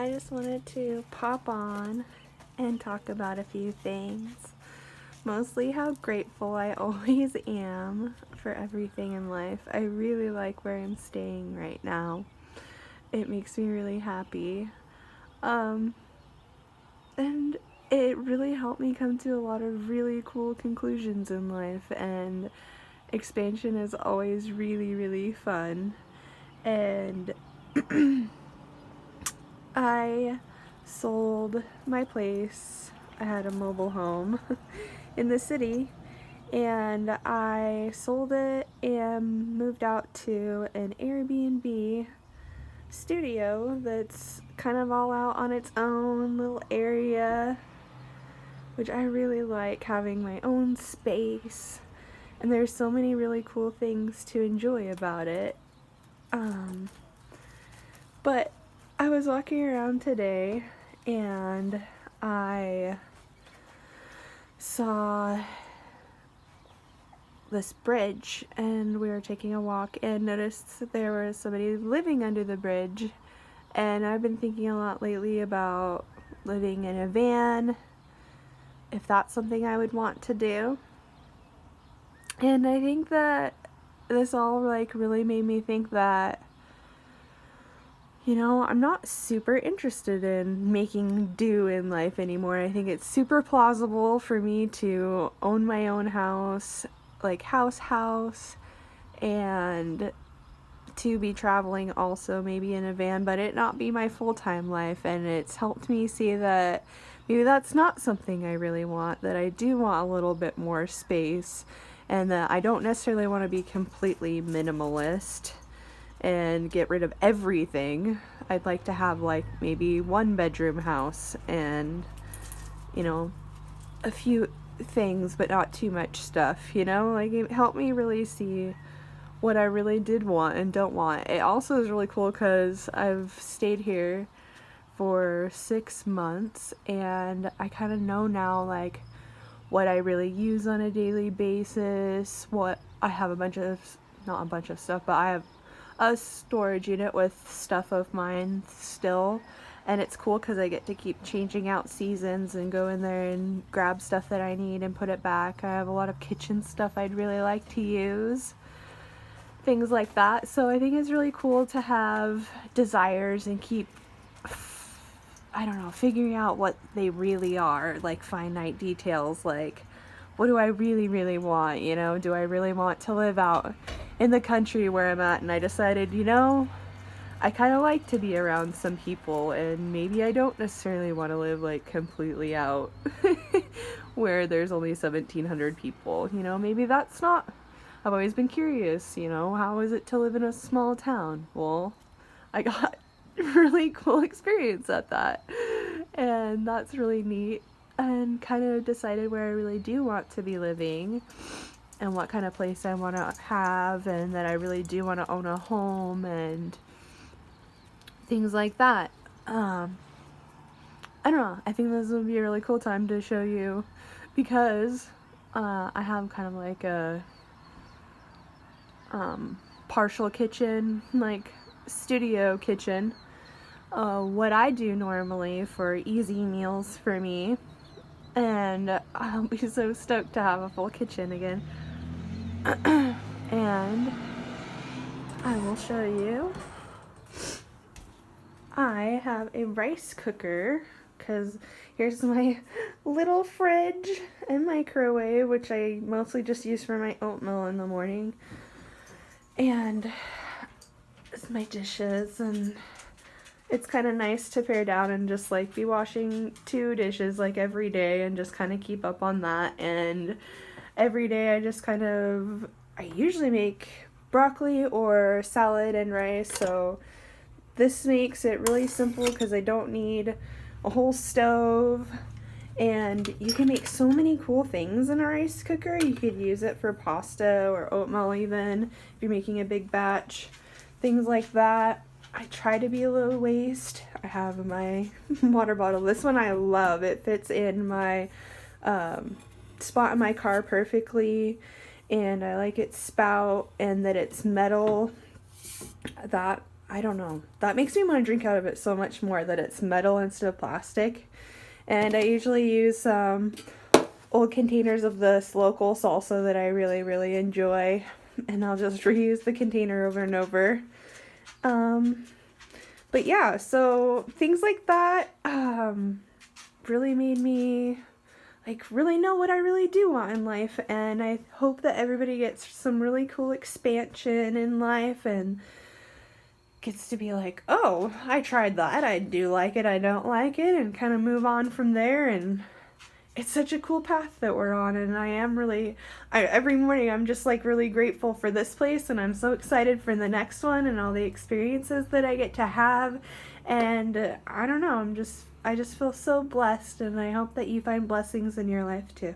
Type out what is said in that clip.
I just wanted to pop on and talk about a few things. Mostly how grateful I always am for everything in life. I really like where I'm staying right now. It makes me really happy. And it really helped me come to a lot of really cool conclusions in life, and expansion is always really, really fun. And I sold my place. I had a mobile home in the city, and I sold it and moved out to an Airbnb studio that's kind of all out on its own little area, which I really like, having my own space. And there's so many really cool things to enjoy about it. But I was walking around today and I saw this bridge, and we were taking a walk and noticed that there was somebody living under the bridge. And I've been thinking a lot lately about living in a van, if that's something I would want to do. And I think that this all really made me think that, I'm not super interested in making do in life anymore. I think it's super plausible for me to own my own house, like house, and to be traveling also maybe in a van, but it not be my full-time life. And it's helped me see that maybe that's not something I really want, that I do want a little bit more space, and that I don't necessarily want to be completely minimalist and get rid of everything. I'd like to have maybe 1-bedroom house and, a few things, but not too much stuff, it helped me really see what I really did want and don't want. It also is really cool because I've stayed here for 6 months, and I kind of know now what I really use on a daily basis. What I have not a bunch of stuff, but I have a storage unit with stuff of mine still, and it's cool because I get to keep changing out seasons and go in there and grab stuff that I need and put it back. I have a lot of kitchen stuff I'd really like to use, things like that. So I think it's really cool to have desires and keep, figuring out what they really are, finite details, what do I really, really want, do I really want to live out in the country where I'm at? And I decided, I kind of like to be around some people, and maybe I don't necessarily want to live completely out where there's only 1,700 people, maybe that's not. I've always been curious, how is it to live in a small town? Well, I got really cool experience at that, and that's really neat, and kind of decided where I really do want to be living and what kind of place I want to have, and that I really do want to own a home and things like that. I don't know, I think this would be a really cool time to show you, because I have kind of a partial kitchen, studio kitchen. What I do normally for easy meals for me, and I'll be so stoked to have a full kitchen again. And I will show you. I have a rice cooker, because here's my little fridge and microwave, which I mostly just use for my oatmeal in the morning. And it's my dishes, and it's kind of nice to pare down and just be washing 2 dishes every day and just kind of keep up on that. And every day I usually make broccoli or salad and rice, so this makes it really simple because I don't need a whole stove. And you can make so many cool things in a rice cooker. You could use it for pasta or oatmeal even, if you're making a big batch, things like that. I try to be a low waste. I have my water bottle. This one I love. It fits in my spot in my car perfectly, and I like its spout and that it's metal. That I don't know. That makes me want to drink out of it so much more, that it's metal instead of plastic. And I usually use old containers of this local salsa that I really, really enjoy. And I'll just reuse the container over and over. But yeah, so things like that really made me like really know what I really do want in life, and I hope that everybody gets some really cool expansion in life and gets to be like, oh, I tried that, I do like it, I don't like it, and kind of move on from there. And it's such a cool path that we're on, and every morning I'm just like really grateful for this place, and I'm so excited for the next one and all the experiences that I get to have. And I don't know, I just feel so blessed, and I hope that you find blessings in your life too.